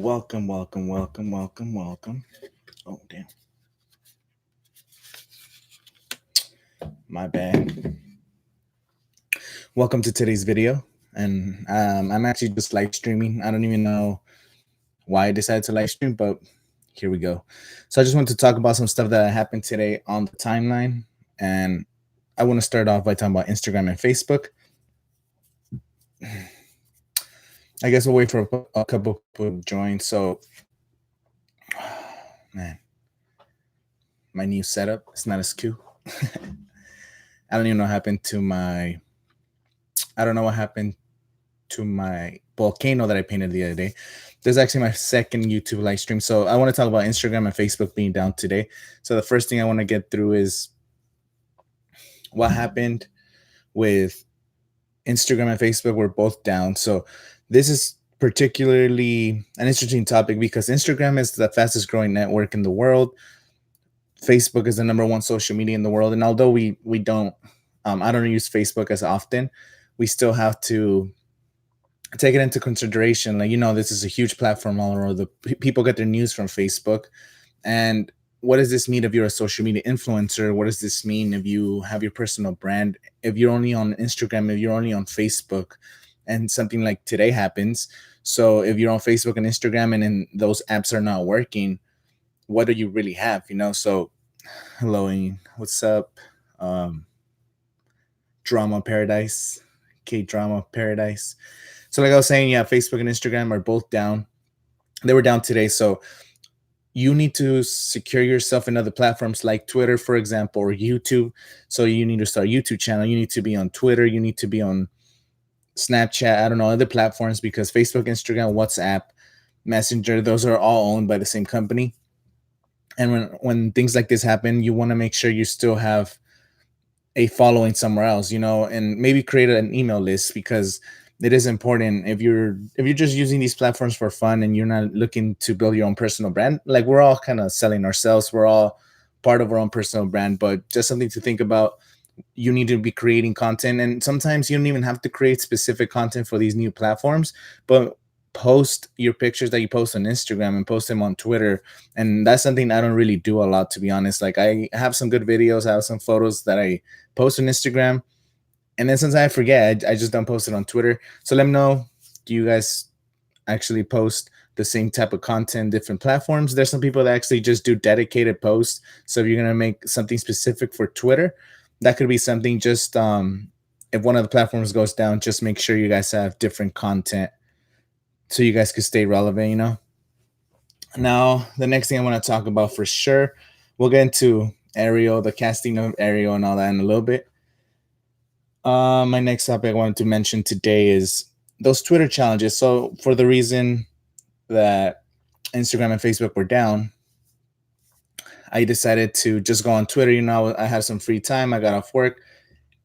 Welcome, welcome, welcome, welcome, welcome. Oh, damn. My bad. Welcome to today's video. And I'm actually just live streaming. I don't even know why I decided to live stream, but here we go. So I just want to talk about some stuff that happened today on the timeline. And I want to start off by talking about Instagram and Facebook. I guess we'll wait for a couple people to join. So, man, my new setup is not as cool. I don't even know what happened to my. I don't know what happened to my volcano that I painted the other day. This is actually my second YouTube live stream. So I want to talk about Instagram and Facebook being down today. So the first thing I want to get through is what happened with Instagram and Facebook were both down. So this is particularly an interesting topic because Instagram is the fastest growing network in the world. Facebook is the number one social media in the world. And although we don't, I don't use Facebook as often, we still have to take it into consideration. Like, this is a huge platform all around. People get their news from Facebook. And what does this mean if you're a social media influencer? What does this mean if you have your personal brand? If you're only on Instagram, if you're only on Facebook, and something like today happens. So if you're on Facebook and Instagram and then those apps are not working, what do you really have? So hello, Ian. What's up? Drama Paradise, K-Drama Paradise. So like I was saying, yeah, Facebook and Instagram are both down. They were down today. So you need to secure yourself in other platforms like Twitter, for example, or YouTube. So you need to start a YouTube channel. You need to be on Twitter. You need to be on Snapchat. I don't know, other platforms, because Facebook, Instagram, WhatsApp, Messenger, those are all owned by the same company. And when things like this happen, you want to make sure you still have a following somewhere else, and maybe create an email list, because it is important. If you're just using these platforms for fun and you're not looking to build your own personal brand, like we're all kind of selling ourselves, we're all part of our own personal brand, but just something to think about. You need to be creating content, and sometimes you don't even have to create specific content for these new platforms, but post your pictures that you post on Instagram and post them on Twitter. And that's something I don't really do a lot, to be honest. Like, I have some good videos, I have some photos that I post on Instagram, and then sometimes I forget, I just don't post it on Twitter. So let me know, do you guys actually post the same type of content, different platforms? There's some people that actually just do dedicated posts. So if you're going to make something specific for Twitter, that could be something. Just if one of the platforms goes down, just make sure you guys have different content so you guys could stay relevant. Now, the next thing I want to talk about for sure, we'll get into Ariel, the casting of Ariel and all that in a little bit. My next topic I wanted to mention today is those Twitter challenges. So for the reason that Instagram and Facebook were down, I decided to just go on Twitter. I had some free time, I got off work.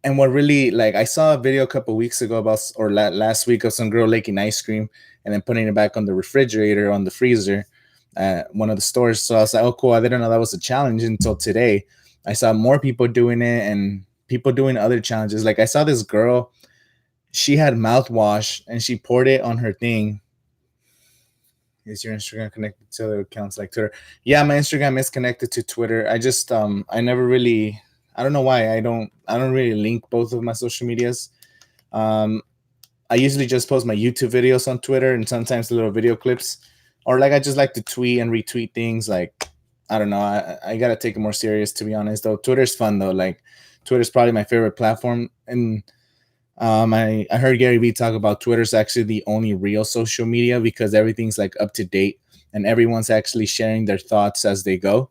And what really, like, I saw a video a couple weeks ago last week, of some girl licking ice cream and then putting it back on the refrigerator, on the freezer at one of the stores. So I was like, oh, cool. I didn't know that was a challenge until today. I saw more people doing it and people doing other challenges. Like, I saw this girl, she had mouthwash and she poured it on her thing. Is your Instagram connected to other accounts like Twitter? Yeah, my Instagram is connected to Twitter. I just I never really, I don't know why I don't really link both of my social medias. I usually just post my YouTube videos on Twitter and sometimes little video clips, or like I just like to tweet and retweet things. Like, I don't know, I gotta take it more serious, to be honest. Though Twitter's fun though. Like, Twitter's probably my favorite platform. And I heard Gary Vee talk about Twitter's actually the only real social media, because everything's like up to date and everyone's actually sharing their thoughts as they go.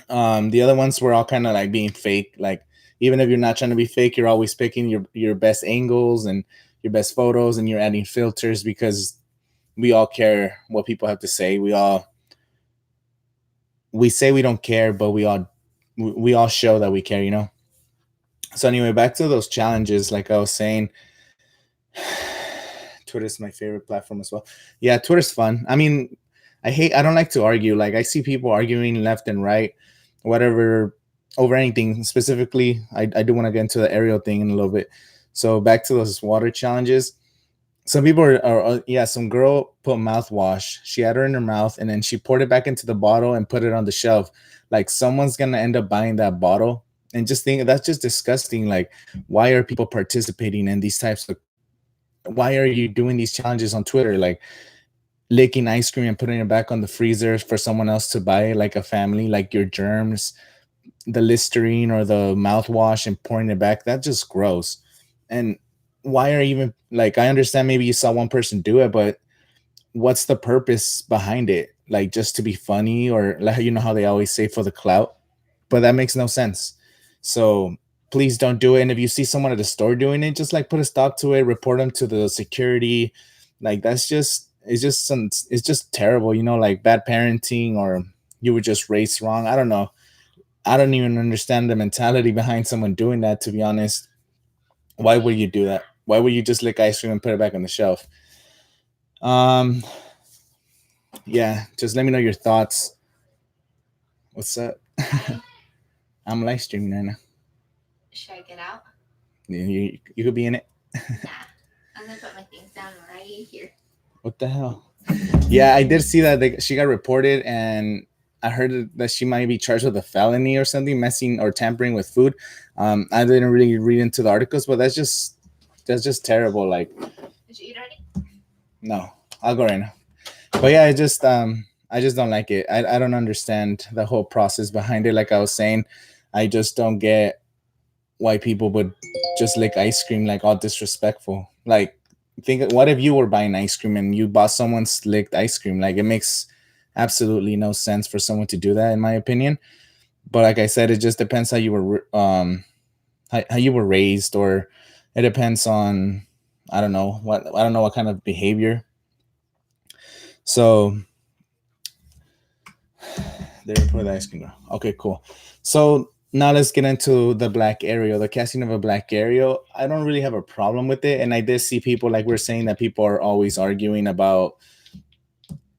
The other ones were all kind of like being fake. Like, even if you're not trying to be fake, you're always picking your best angles and your best photos, and you're adding filters, because we all care what people have to say. We say we don't care, but we all show that we care. So anyway, back to those challenges. Like I was saying, Twitter's my favorite platform as well. Yeah, Twitter's fun. I mean, I don't like to argue. Like, I see people arguing left and right, whatever, over anything. Specifically, I do want to get into the Ariel thing in a little bit. So back to those water challenges. some people yeah, some girl put mouthwash. She had her in her mouth, and then she poured it back into the bottle and put it on the shelf. Like someone's gonna end up buying that bottle, and just think that's just disgusting. Like, why are people participating in these types of? Why are you doing these challenges on Twitter? Like licking ice cream and putting it back on the freezer for someone else to buy, like a family, like your germs, the Listerine or the mouthwash, and pouring it back. That's just gross. And why are even like, I understand maybe you saw one person do it, but what's the purpose behind it? Like just to be funny, or like, you know how they always say for the clout, but that makes no sense. So please don't do it. And if you see someone at the store doing it, just like put a stop to it, report them to the security. Like that's just, it's just terrible, you know, like bad parenting, or you were just raised wrong. I don't know. I don't even understand the mentality behind someone doing that, to be honest. Why would you do that? Why would you just lick ice cream and put it back on the shelf? Um, yeah, just let me know your thoughts. What's up? I'm live streaming right now. Should I get out? You could be in it. Yeah. I'm gonna put my things down right here. What the hell? Yeah, I did see that she got reported, and I heard that she might be charged with a felony or something, messing or tampering with food. I didn't really read into the articles, but that's just terrible. Like, did you eat already? No, I'll go right now. But yeah, I just don't like it. I don't understand the whole process behind it. Like I was saying, I just don't get why people would just lick ice cream, like all disrespectful. Like, think, what if you were buying ice cream and you bought someone's licked ice cream? Like, it makes absolutely no sense for someone to do that, in my opinion. But like I said, it just depends how you were how you were raised, or it depends on, I don't know what kind of behavior. So there, put the ice cream. Okay, cool. So now let's get into the Black Ariel, the casting of a Black Ariel. I don't really have a problem with it, and I did see people, like we're saying, that people are always arguing about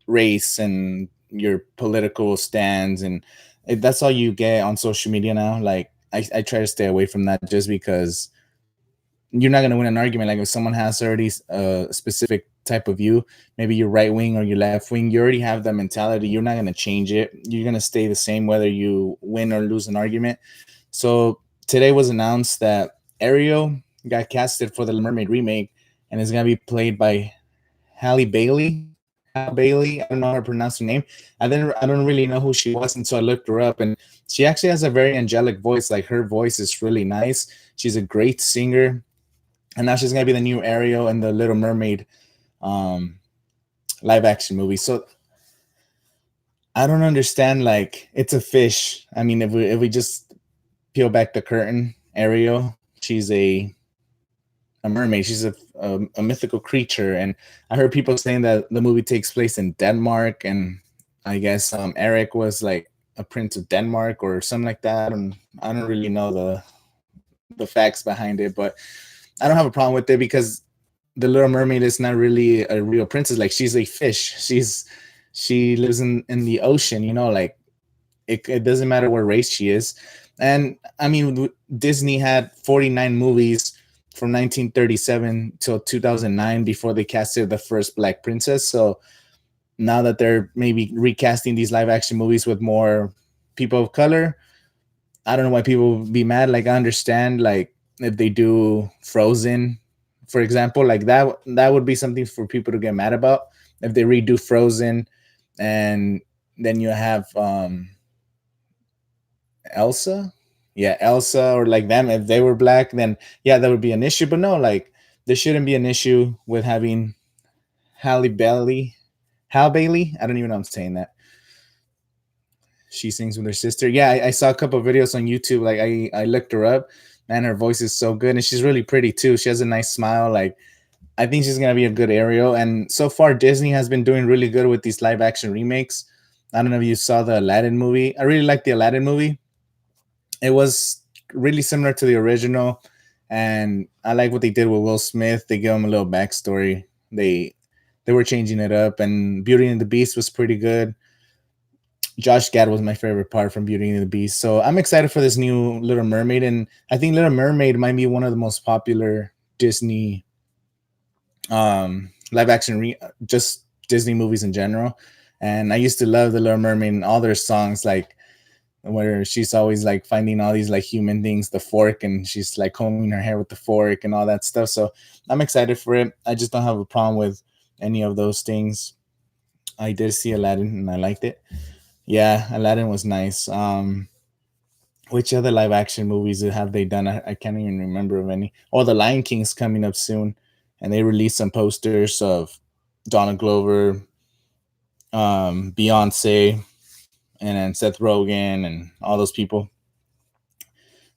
race and your political stands, and that's all you get on social media now. Like I try to stay away from that, just because you're not going to win an argument. Like if someone has already a specific type of view, maybe you're right wing or you're left wing, you already have that mentality. You're not going to change it. You're going to stay the same whether you win or lose an argument. So today was announced that Ariel got casted for the Little Mermaid remake, and it's going to be played by Halle Bailey. Halle Bailey. I don't know how to pronounce her name. I don't really know who she was until I looked her up, and she actually has a very angelic voice. Like her voice is really nice. She's a great singer, and now she's gonna be the new Ariel in the Little Mermaid um, live action movie. So I don't understand. Like it's a fish. I mean, if we just peel back the curtain, Ariel, she's a mermaid. She's a mythical creature, and I heard people saying that the movie takes place in Denmark, and I guess Eric was like a prince of Denmark or something like that. And I don't really know the facts behind it, but I don't have a problem with it, because the Little Mermaid is not really a real princess. Like she's a fish. She lives in the ocean. You know, like it doesn't matter what race she is. And I mean, Disney had 49 movies from 1937 till 2009 before they casted the first Black princess. So now that they're maybe recasting these live action movies with more people of color, I don't know why people would be mad. Like I understand, like if they do Frozen, for example, like that would be something for people to get mad about. If they redo Frozen, and then you have Elsa, yeah, Elsa, or like them, if they were black, then yeah, that would be an issue. But no, like there shouldn't be an issue with having Halle Bailey, Hal Bailey. I don't even know I'm saying that. She sings with her sister. Yeah, I saw a couple of videos on YouTube. Like I looked her up, and her voice is so good, and she's really pretty too. She has a nice smile. Like I think she's gonna be a good Ariel. And so far, Disney has been doing really good with these live action remakes. I don't know if you saw the Aladdin movie. I really like the Aladdin movie. It was really similar to the original, and I like what they did with Will Smith. They gave him a little backstory. They were changing it up, and Beauty and the Beast was pretty good. Josh Gad was my favorite part from Beauty and the Beast. So I'm excited for this new Little Mermaid, and I think Little Mermaid might be one of the most popular Disney live action just Disney movies in general. And I used to love the Little Mermaid and all their songs, like where she's always like finding all these like human things, the fork, and she's like combing her hair with the fork and all that stuff. So I'm excited for it. I just don't have a problem with any of those things. I did see Aladdin and I liked it. Yeah, Aladdin was nice. Which other live action movies have they done? I can't even remember of any. Oh, The Lion King's coming up soon, and they released some posters of Donald Glover, Beyonce, and then Seth Rogen, and all those people.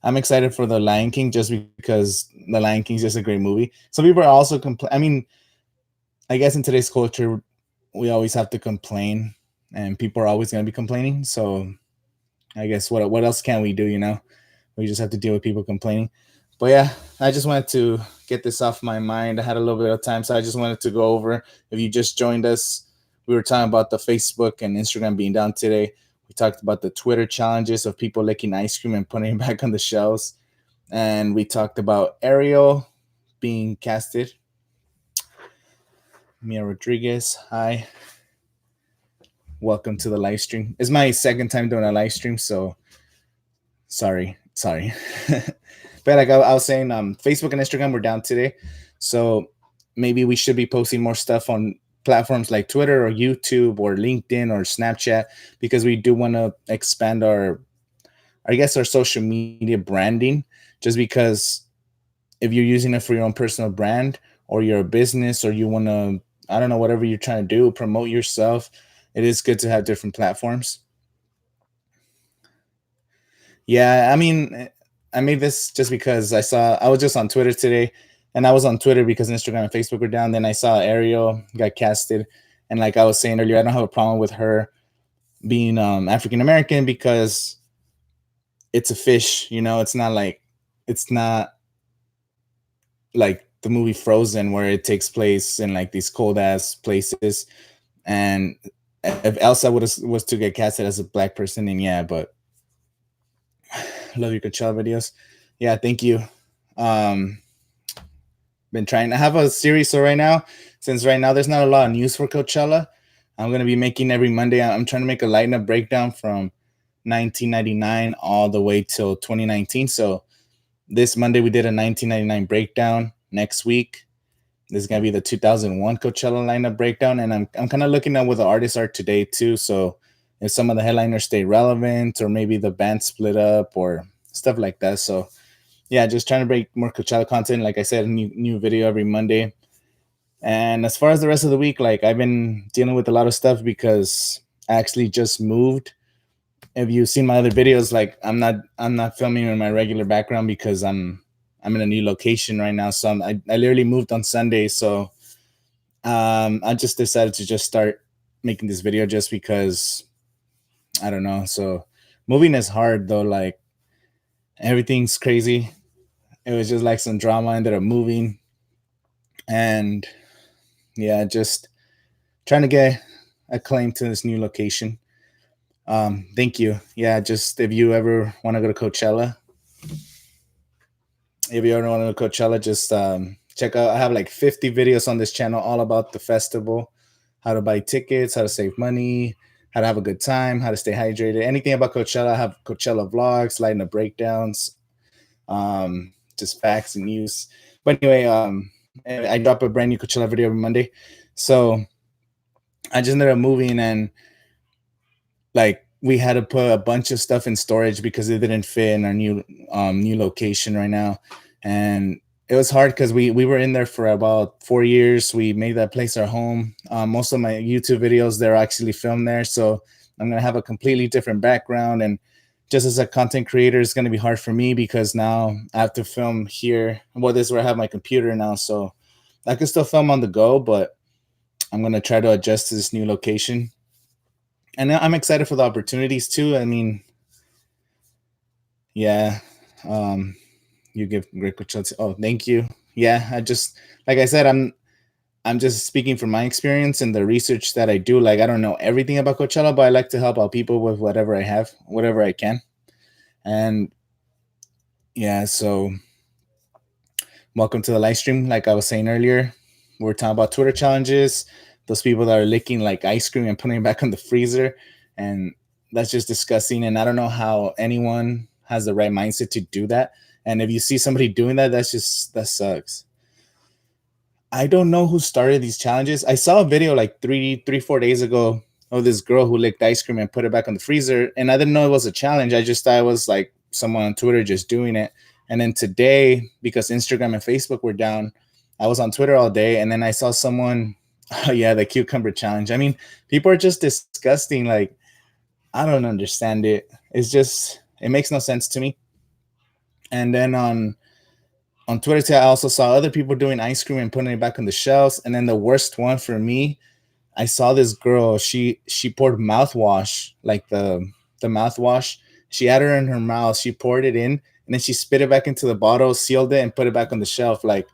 I'm excited for The Lion King just because The Lion King's just a great movie. Some people are also I mean, I guess in today's culture, we always have to complain, and people are always going to be complaining. So I guess what else can we do? We just have to deal with people complaining. But yeah, I just wanted to get this off my mind. I had a little bit of time, so I just wanted to go over. If you just joined us, we were talking about the Facebook and Instagram being down today. We talked about the Twitter challenges of people licking ice cream and putting it back on the shelves. And we talked about Ariel being casted. Mia Rodriguez, hi. Welcome to the live stream. It's my second time doing a live stream, so sorry. But like I was saying, Facebook and Instagram were down today, so maybe we should be posting more stuff on platforms like Twitter or YouTube or LinkedIn or Snapchat, because we do want to expand I guess our social media branding, just because if you're using it for your own personal brand, or you're a business, or you want to, I don't know, whatever you're trying to do, promote yourself, it is good to have different platforms. Yeah, I mean, I made this just because I was just on Twitter today, and I was on Twitter because Instagram and Facebook were down. Then I saw Ariel got casted, and like I was saying earlier, I don't have a problem with her being African American, because it's a fish. It's not like the movie Frozen, where it takes place in like these cold ass places. And if Elsa was to get casted as a black person, then yeah, but love your Coachella videos. Yeah, thank you. Um, been trying to have a series. So right now, since right now there's not a lot of news for Coachella, I'm gonna be making every Monday. I'm trying to make a lineup breakdown from 1999 all the way till 2019. So this Monday we did a 1999 breakdown. Next week this is gonna be the 2001 Coachella lineup breakdown, and I'm kind of looking at what the artists are today too. So if some of the headliners stay relevant, or maybe the band split up, or stuff like that. So yeah, just trying to break more Coachella content. Like I said, a new video every Monday. And as far as the rest of the week, like I've been dealing with a lot of stuff because I actually just moved. If you've seen my other videos, like I'm not filming in my regular background because I'm in a new location right now. So I literally moved on Sunday. So I just decided to just start making this video just because I don't know. So moving is hard though. Like everything's crazy. It was just like some drama. I ended up moving, and yeah, just trying to get a claim to this new location. Thank you. Yeah, just if you ever want to go to Coachella, just check out. I have like 50 videos on this channel all about the festival, how to buy tickets, how to save money, how to have a good time, how to stay hydrated. Anything about Coachella. I have Coachella vlogs, lighting up breakdowns, just facts and news. But anyway, I drop a brand new Coachella video every Monday. So I just ended up moving, and like we had to put a bunch of stuff in storage because it didn't fit in our new location right now. And it was hard because we were in there for about 4 years. We made that place our home. Most of my YouTube videos, they're actually filmed there, so I'm gonna have a completely different background. And just as a content creator, it's gonna be hard for me because now I have to film here. Well, this is where I have my computer now, so I can still film on the go, but I'm gonna try to adjust to this new location. And I'm excited for the opportunities too. I mean, yeah, um, you give great Coachella. Oh, thank you. Yeah, I just like I said, I'm just speaking from my experience and the research that I do. Like I don't know everything about Coachella, but I like to help out people with whatever I have, whatever I can. And yeah, so welcome to the live stream. Like I was saying earlier, We're talking about Twitter challenges, those people that are licking like ice cream and putting it back on the freezer, and that's just disgusting. And I don't know how anyone has the right mindset to do that. And if you see somebody doing that, that sucks. I don't know who started these challenges. I saw a video like 4 days ago of this girl who licked ice cream and put it back on the freezer, and I didn't know it was a challenge. I just thought it was like someone on Twitter just doing it. And then today, because Instagram and Facebook were down, I was on Twitter all day, and then I saw someone. Oh yeah, the cucumber challenge. I mean, people are just disgusting. Like, I don't understand it. It makes no sense to me. And then on Twitter today, I also saw other people doing ice cream and putting it back on the shelves. And then the worst one for me, I saw this girl. She poured mouthwash, like the mouthwash. She had it in her mouth. She poured it in, and then she spit it back into the bottle, sealed it, and put it back on the shelf. Like,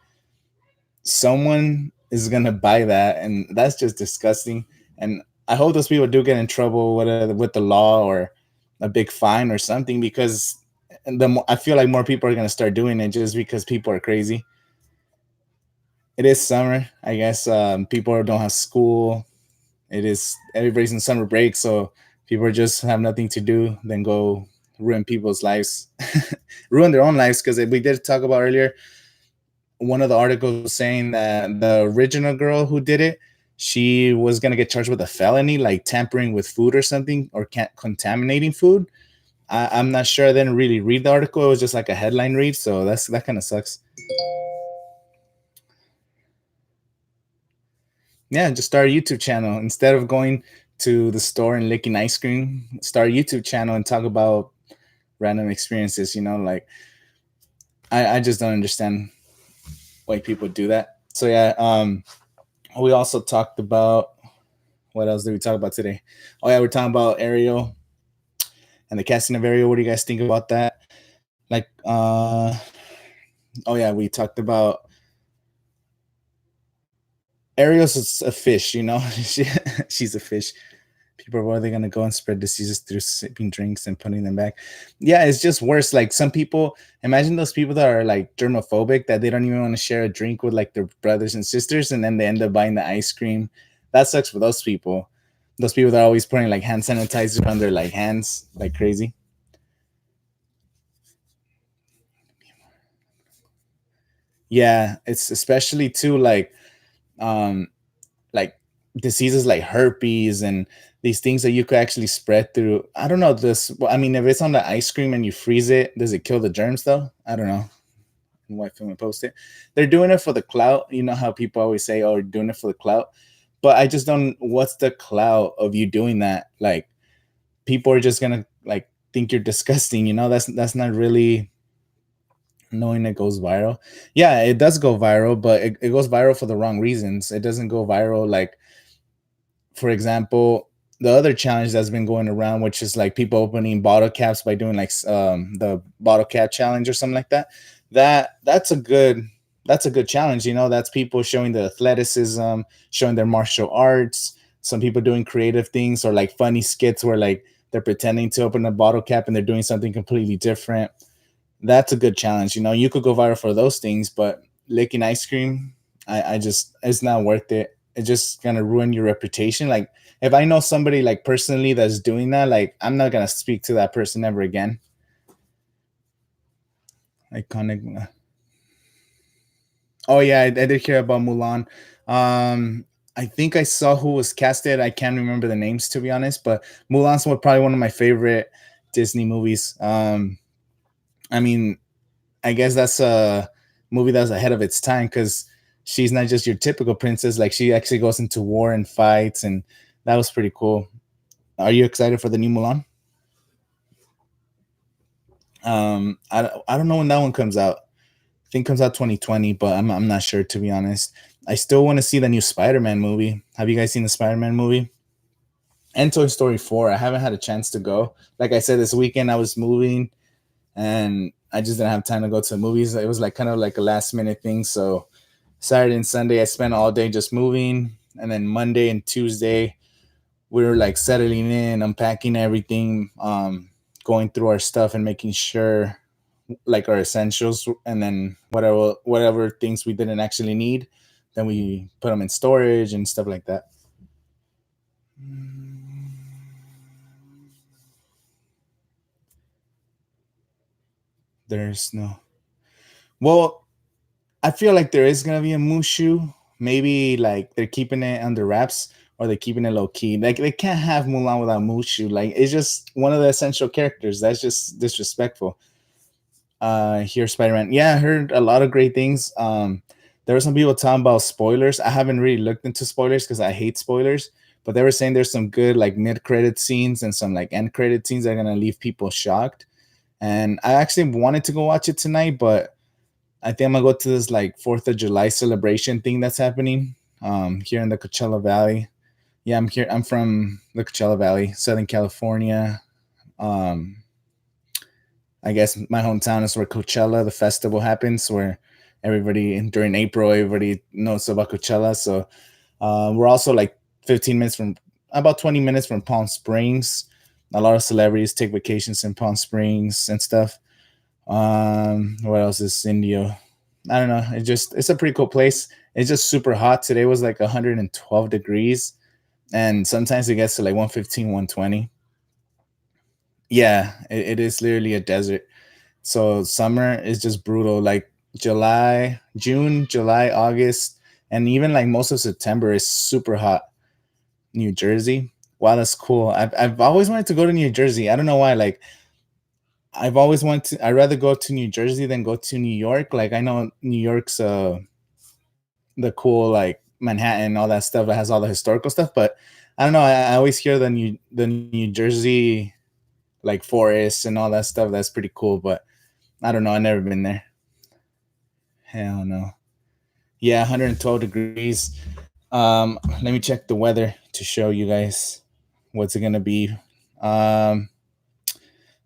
someone is gonna buy that, and that's just disgusting. And I hope those people do get in trouble with the law or a big fine or something, because I feel like more people are gonna start doing it just because people are crazy. It is summer, I guess. People don't have school. It is everybody's in summer break, so people just have nothing to do than go ruin people's lives, ruin their own lives. Because we did talk about earlier, one of the articles was saying that the original girl who did it, she was gonna get charged with a felony, like tampering with food or something, or contaminating food. I'm not sure. I didn't really read the article. It was just like a headline read, so that kind of sucks. Yeah, just start a YouTube channel instead of going to the store and licking ice cream. Start a YouTube channel and talk about random experiences. Like, I just don't understand why people do that. So yeah, we also talked about, what else did we talk about today? Oh yeah, we're talking about Ariel and the casting of Ariel. What do you guys think about that? Like, oh yeah, we talked about Ariel's a fish. She's a fish. People, are they gonna go and spread diseases through sipping drinks and putting them back? Yeah, it's just worse. Like, some people, imagine those people that are like germophobic, that they don't even want to share a drink with like their brothers and sisters, and then they end up buying the ice cream. That sucks for those people. Those people that are always putting like hand sanitizer on their like hands like crazy. Yeah, it's especially too um like diseases like herpes and these things that you could actually spread through. I don't know this. Well, I mean, if it's on the ice cream and you freeze it, does it kill the germs though? I don't know. White film and post it. They're doing it for the clout. You know how people always say, "Oh, we're doing it for the clout," but I just don't. What's the clout of you doing that? Like, people are just gonna like think you're disgusting. That's not really knowing it goes viral. Yeah, it does go viral, but it goes viral for the wrong reasons. It doesn't go viral like, for example, the other challenge that's been going around, which is like people opening bottle caps by doing like the bottle cap challenge or something like that. That's a good challenge. That's people showing the athleticism, showing their martial arts. Some people doing creative things or like funny skits where like they're pretending to open a bottle cap and they're doing something completely different. That's a good challenge. You could go viral for those things, but licking ice cream, I just, it's not worth it. It's just gonna ruin your reputation. Like, if I know somebody like personally that's doing that, like, I'm not gonna speak to that person ever again. Iconic. Oh yeah, I did hear about Mulan. I think I saw who was casted. I can't remember the names, to be honest, but Mulan's probably one of my favorite Disney movies. I mean, I guess that's a movie that's ahead of its time, because she's not just your typical princess. Like, she actually goes into war and fights, and that was pretty cool. Are you excited for the new Mulan? I don't know when that one comes out. I think it comes out 2020, but I'm not sure, to be honest. I still want to see the new Spider-Man movie. Have you guys seen the Spider-Man movie? And Toy Story 4. I haven't had a chance to go. Like I said, this weekend I was moving and I just didn't have time to go to the movies. It was like kind of like a last minute thing. So Saturday and Sunday I spent all day just moving, and then Monday and Tuesday we were like settling in, unpacking everything, going through our stuff and making sure like our essentials, and then whatever things we didn't actually need, then we put them in storage and stuff like that. There's no. Well, I feel like there is gonna be a Mushu. Maybe like they're keeping it under wraps or they're keeping it low key. Like they can't have Mulan without Mushu. Like it's just one of the essential characters. That's just disrespectful. Here Spider-Man. Yeah, I heard a lot of great things. There were some people talking about spoilers. I haven't really looked into spoilers because I hate spoilers, but they were saying there's some good like mid-credit scenes and some like end credit scenes that are gonna leave people shocked. And I actually wanted to go watch it tonight, but I think I'm gonna go to this like 4th of July celebration thing that's happening here in the Coachella Valley. Yeah, I'm here. I'm from the Coachella Valley, Southern California. Um, I guess my hometown is where Coachella, the festival, happens, where everybody during April, everybody knows about Coachella. So we're also like 15 minutes from, about 20 minutes from Palm Springs. A lot of celebrities take vacations in Palm Springs and stuff. What else is Indio? I don't know. It's a pretty cool place. It's just super hot. Today was like 112 degrees, and sometimes it gets to like 115, 120. Yeah, it is literally a desert. So summer is just brutal. Like July, June, July, August, and even like most of September is super hot. New Jersey. Wow, that's cool. I've always wanted to go to New Jersey. I don't know why. Like I've always wanted to. I'd rather go to New Jersey than go to New York. Like I know New York's the cool like Manhattan, all that stuff that has all the historical stuff, but I don't know. I always hear the New Jersey like forests and all that stuff. That's pretty cool, but I don't know. I've never been there. Hell no. Yeah, 112 degrees. Let me check the weather to show you guys what's it gonna be. Um,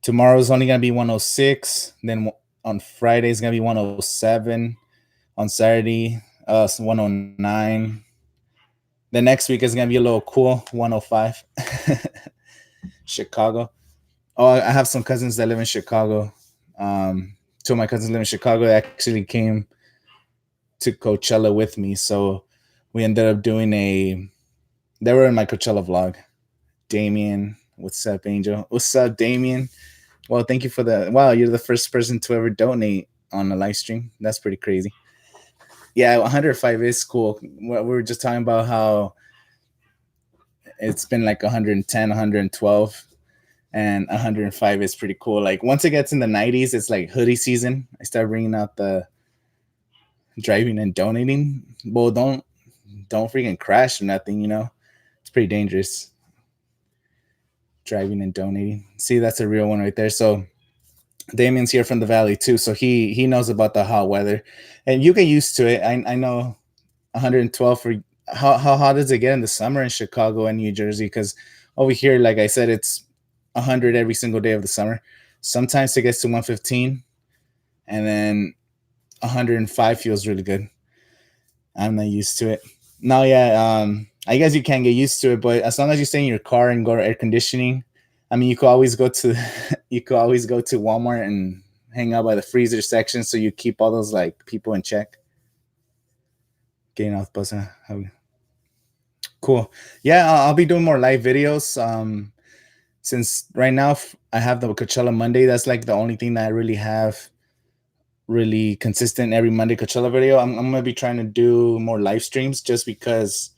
Tomorrow's only gonna be 106. Then on Friday it's gonna be 107. On Saturday, 109. The next week is gonna be a little cool, 105. Chicago. Oh, I have some cousins that live in Chicago. Two of my cousins live in Chicago. They actually came to Coachella with me, so we ended up doing a. They were in my Coachella vlog. Damien, what's up, Angel? What's up, Damien? Well, thank you for the. Wow, you're the first person to ever donate on a live stream. That's pretty crazy. Yeah, 105 is cool. We were just talking about how it's been like 110, 112, and 105 is pretty cool. Like once it gets in the 90s, it's like hoodie season. I start bringing out the driving and donating. Well, don't freaking crash or nothing. It's pretty dangerous. Driving and donating. See, that's a real one right there. So Damien's here from the valley too, so he knows about the hot weather, and you get used to it. I know 112 for how hot does it get in the summer in Chicago and New Jersey? Because over here, like I said, it's 100 every single day of the summer. Sometimes it gets to 115, and then 105 feels really good. I'm not used to it. No, yeah, I guess you can get used to it, but as long as you stay in your car and go to air conditioning, I mean, you could always go to you could always go to Walmart and hang out by the freezer section, so you keep all those like people in check. Getting off the bus, cool. Yeah, I'll be doing more live videos. Since right now I have the Coachella Monday, that's like the only thing that I really have really consistent every Monday Coachella video. I'm gonna be trying to do more live streams just because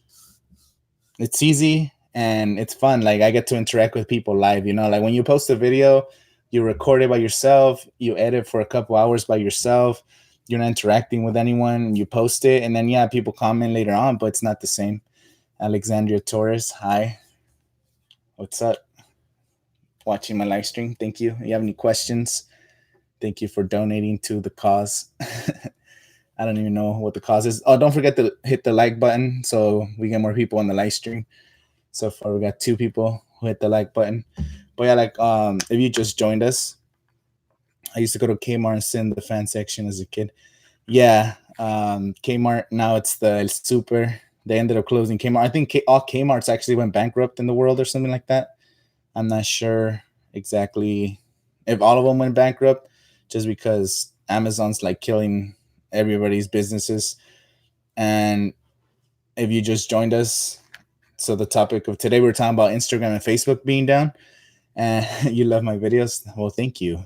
it's easy and it's fun. Like I get to interact with people live, like when you post a video, you record it by yourself, you edit for a couple hours by yourself, you're not interacting with anyone, you post it, and then yeah, people comment later on, but it's not the same. Alexandria Torres, hi. What's up? Watching my live stream. Thank you. If you have any questions, thank you for donating to the cause. I don't even know what the cause is. Oh, don't forget to hit the like button so we get more people on the live stream. So far, we got 2 people who hit the like button. But yeah, like if you just joined us, I used to go to Kmart and sit in the fan section as a kid. Yeah, Kmart, now it's the El Super. They ended up closing Kmart. I think all Kmarts actually went bankrupt in the world or something like that. I'm not sure exactly if all of them went bankrupt, just because Amazon's like killing everybody's businesses. And if you just joined us. So the topic of today, we're talking about Instagram and Facebook being down, and you love my videos. Well, thank you.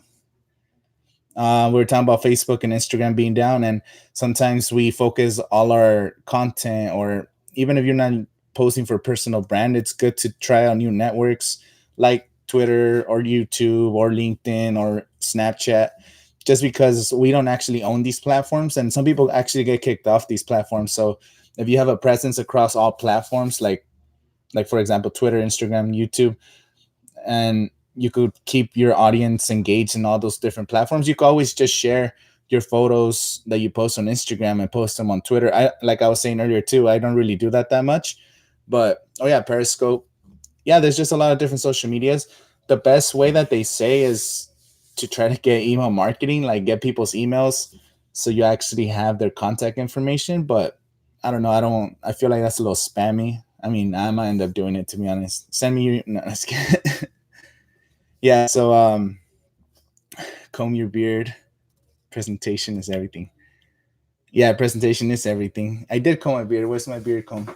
We were talking about Facebook and Instagram being down, and sometimes we focus all our content, or even if you're not posting for personal brand, it's good to try out new networks like Twitter or YouTube or LinkedIn or Snapchat, just because we don't actually own these platforms, and some people actually get kicked off these platforms. So if you have a presence across all platforms, like for example Twitter, Instagram, YouTube, and you could keep your audience engaged in all those different platforms, you could always just share your photos that you post on Instagram and post them on Twitter. I, like I was saying earlier too, I don't really do that much, but oh yeah, Periscope. Yeah, there's just a lot of different social medias. The best way that they say is to try to get email marketing, like get people's emails so you actually have their contact information. But I don't know. I feel like that's a little spammy. I mean, I might end up doing it, to be honest. Send me your, no, just kidding. Yeah. So, comb your beard. Presentation is everything. Yeah. Presentation is everything. I did comb my beard. Where's my beard comb?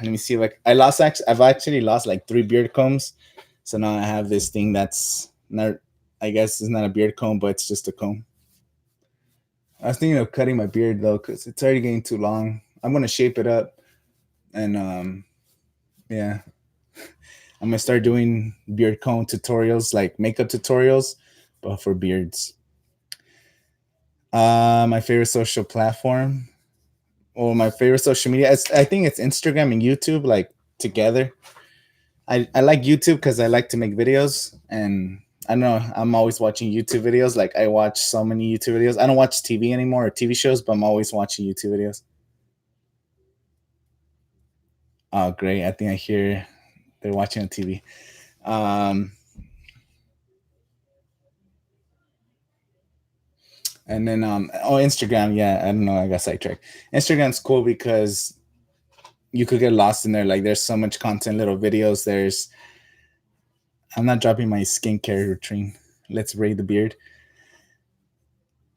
Let me see. Like I've actually lost like 3 beard combs. So now I have this thing that's not, I guess it's not a beard comb, but it's just a comb. I was thinking of cutting my beard though, because it's already getting too long. I'm gonna shape it up, and yeah, I'm gonna start doing beard comb tutorials, like makeup tutorials, but for beards. My favorite social platform, or my favorite social media, I think it's Instagram and YouTube, like together. I like YouTube because I like to make videos, and I know I'm always watching YouTube videos. Like I watch so many YouTube videos. I don't watch TV anymore or TV shows, but I'm always watching YouTube videos. Oh, great! I think I hear they're watching on TV. Um, and then oh, Instagram. Yeah, I don't know. I got sidetracked. Instagram's cool because you could get lost in there. Like there's so much content, little videos. I'm not dropping my skincare routine. Let's raid the beard.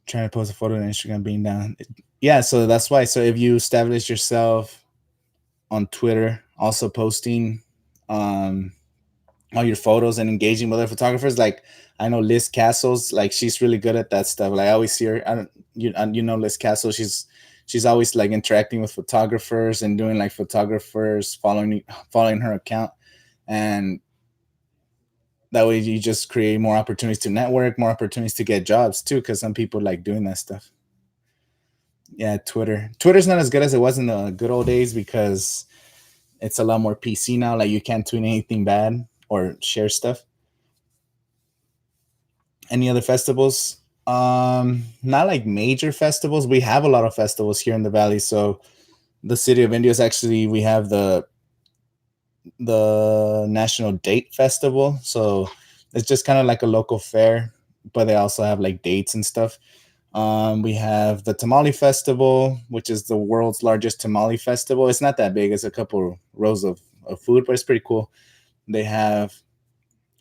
Trying to post a photo on Instagram being down. Yeah, so that's why. So if you establish yourself on Twitter, also posting um all your photos and engaging with other photographers, like I know Liz Castles, like she's really good at that stuff. Like I always see her. I don't you know Liz Castle. She's always like interacting with photographers and doing like photographers following her account, and that way you just create more opportunities to network, more opportunities to get jobs too, because some people like doing that stuff. Yeah, Twitter's not as good as it was in the good old days because it's a lot more PC now. Like you can't tweet anything bad or share stuff. Any other festivals? Not like major festivals. We have a lot of festivals here in the valley. So the city of India is actually, we have the National Date Festival. So it's just kind of like a local fair, but they also have like dates and stuff. We have the Tamale Festival, which is the world's largest tamale festival. It's not that big; it's a couple rows of food, but it's pretty cool. They have,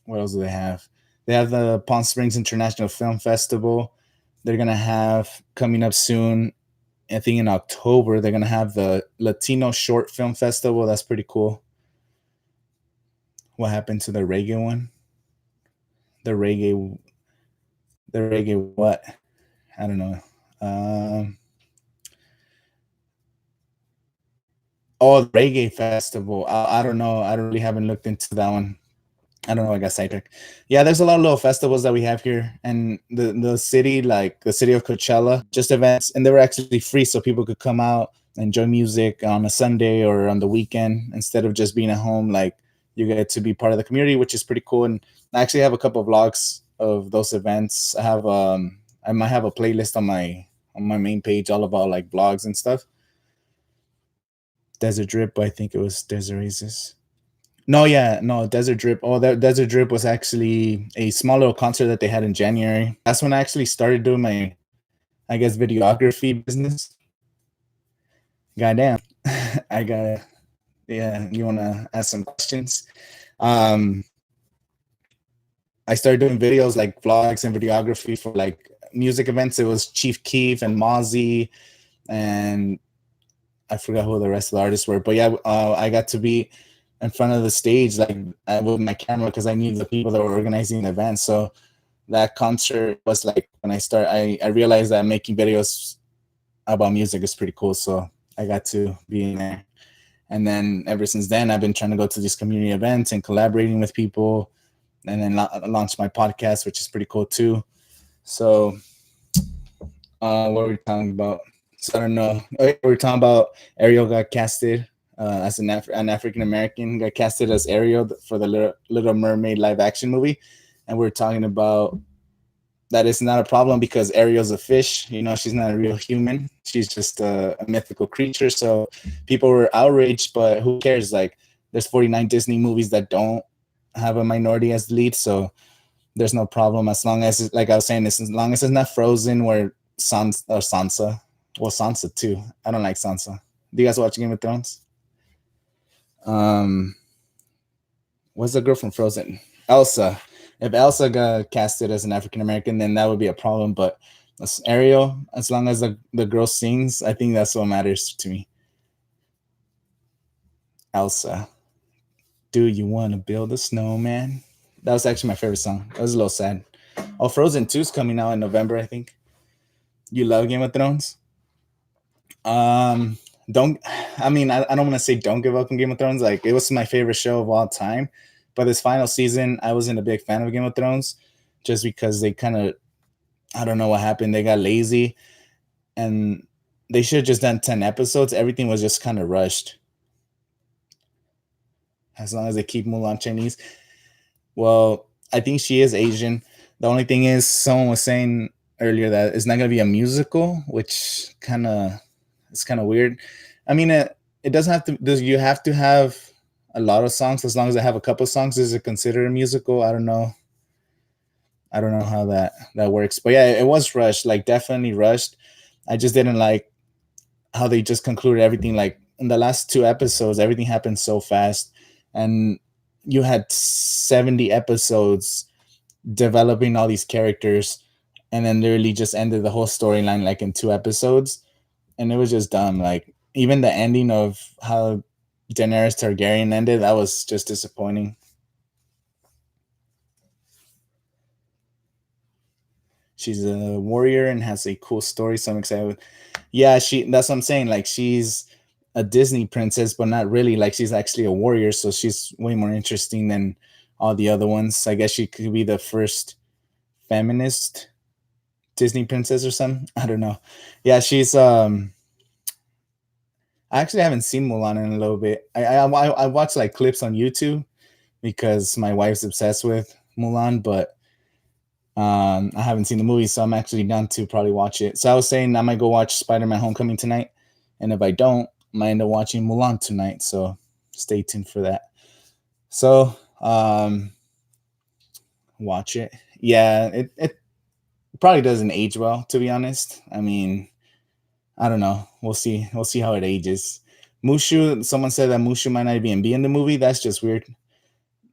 what else do they have? They have the Palm Springs International Film Festival. They're gonna have coming up soon. I think in October they're gonna have the Latino Short Film Festival. That's pretty cool. What happened to the reggae one? The reggae, the reggae what? I don't know. Um, Oh, the reggae festival. I don't know. I don't really haven't looked into that one. I don't know. I got sidetracked. Yeah, there's a lot of little festivals that we have here, and the city, like the city of Coachella, just events, and they were actually free, so people could come out and enjoy music on a Sunday or on the weekend instead of just being at home. Like you get to be part of the community, which is pretty cool. And I actually have a couple of vlogs of those events. I might have a playlist on my main page all about like vlogs and stuff. Desert Drip, I think it was Desert Oasis. No, yeah, no, Desert Drip. Oh, that Desert Drip was actually a small little concert that they had in January. That's when I actually started doing my, I guess, videography business. Goddamn. I got, yeah, you want to ask some questions? Um, I started doing videos like vlogs and videography for like music events. It was Chief Keef and Mozzie, and I forgot who the rest of the artists were, but yeah, I got to be in front of the stage like with my camera because I knew the people that were organizing the event. So that concert was like when I realized that making videos about music is pretty cool. So I got to be in there. And then ever since then, I've been trying to go to these community events and collaborating with people, and then launch my podcast, which is pretty cool too. So, what were we talking about? So I don't know. Oh, yeah, we were talking about Ariel got casted as an African American, got casted as Ariel for the Little Mermaid live action movie, and we are talking about that it's not a problem because Ariel's a fish. You know, she's not a real human. She's just a mythical creature. So people were outraged, but who cares? Like, there's 49 Disney movies that don't have a minority as the lead, so there's no problem as long as, like I was saying, as long as it's not Frozen where Sansa, well, Sansa too. I don't like Sansa. Do you guys watch Game of Thrones? Um, what's the girl from Frozen? Elsa. If Elsa got casted as an African American, then that would be a problem. But as Ariel, as long as the girl sings, I think that's what matters to me. Elsa, do you want to build a snowman? That was actually my favorite song. That was a little sad. Oh, Frozen 2 is coming out in November, I think. You love Game of Thrones? Don't, I mean, I don't want to say don't give up on Game of Thrones. Like, it was my favorite show of all time. But this final season, I wasn't a big fan of Game of Thrones just because they kind of, I don't know what happened. They got lazy and they should have just done 10 episodes. Everything was just kind of rushed. As long as they keep Mulan Chinese. Well, I think she is Asian. The only thing is, someone was saying earlier that it's not going to be a musical, which it's kind of weird. I mean, it doesn't have to. Does you have to have a lot of songs? As long as I have a couple of songs, is it considered a musical? I don't know. I don't know how that works. But yeah, it was rushed. Like, definitely rushed. I just didn't like how they just concluded everything. Like, in the last 2 episodes, everything happened so fast, and you had 70 episodes developing all these characters, and then literally just ended the whole storyline like in 2 episodes, and it was just dumb. Like, even the ending of how Daenerys Targaryen ended, that was just disappointing. She's a warrior and has a cool story, so I'm excited. Yeah, that's what I'm saying. Like, she's a Disney princess, but not really. Like, she's actually a warrior, so she's way more interesting than all the other ones. I guess she could be the first feminist Disney princess or something. I don't know. Yeah, she's I actually haven't seen Mulan in a little bit. I watched like clips on YouTube because my wife's obsessed with Mulan, but I haven't seen the movie, so I'm actually down to probably watch it. So I was saying I might go watch Spider-Man Homecoming tonight, and if I don't, I might end up watching Mulan tonight. So stay tuned for that. So watch it. Yeah, it probably doesn't age well, to be honest. I mean, I don't know. We'll see. We'll see how it ages. Mushu, someone said that Mushu might not even be in the movie. That's just weird.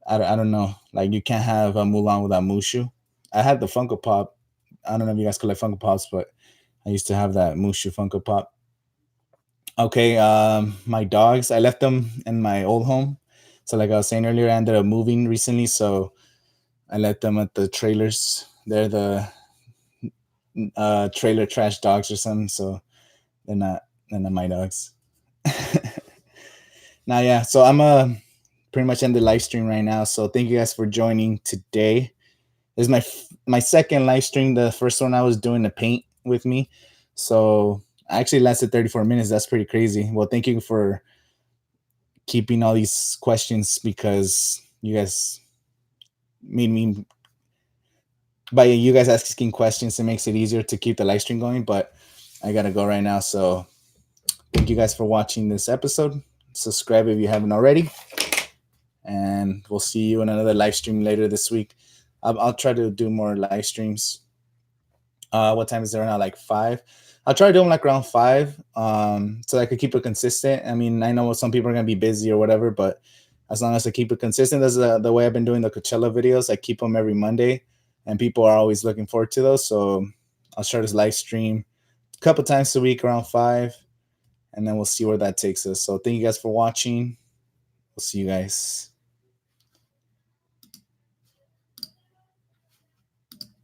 I don't know. Like, you can't have a Mulan without Mushu. I had the Funko Pop. I don't know if you guys collect Funko Pops, but I used to have that Mushu Funko Pop. Okay, my dogs, I left them in my old home. So like I was saying earlier, I ended up moving recently, so I let them at the trailers. They're the trailer trash dogs or something, so they're not my dogs. Now, yeah, so I'm pretty much end the live stream right now. So thank you guys for joining today. This is my second live stream. The first one I was doing the paint with me, so I actually lasted 34 minutes. That's pretty crazy. Well, thank you for keeping all these questions because you guys made me, by you guys asking questions, it makes it easier to keep the live stream going. But I gotta go right now, so thank you guys for watching this episode. Subscribe if you haven't already, and we'll see you in another live stream later this week. I'll try to do more live streams. What time is it right now? Like 5. I'll try to do them like around 5, so I could keep it consistent. I mean, I know some people are gonna be busy or whatever, but as long as I keep it consistent, that's the way I've been doing the Coachella videos. I keep them every Monday, and people are always looking forward to those. So I'll try to live stream a couple times a week around 5, and then we'll see where that takes us. So thank you guys for watching. We'll see you guys.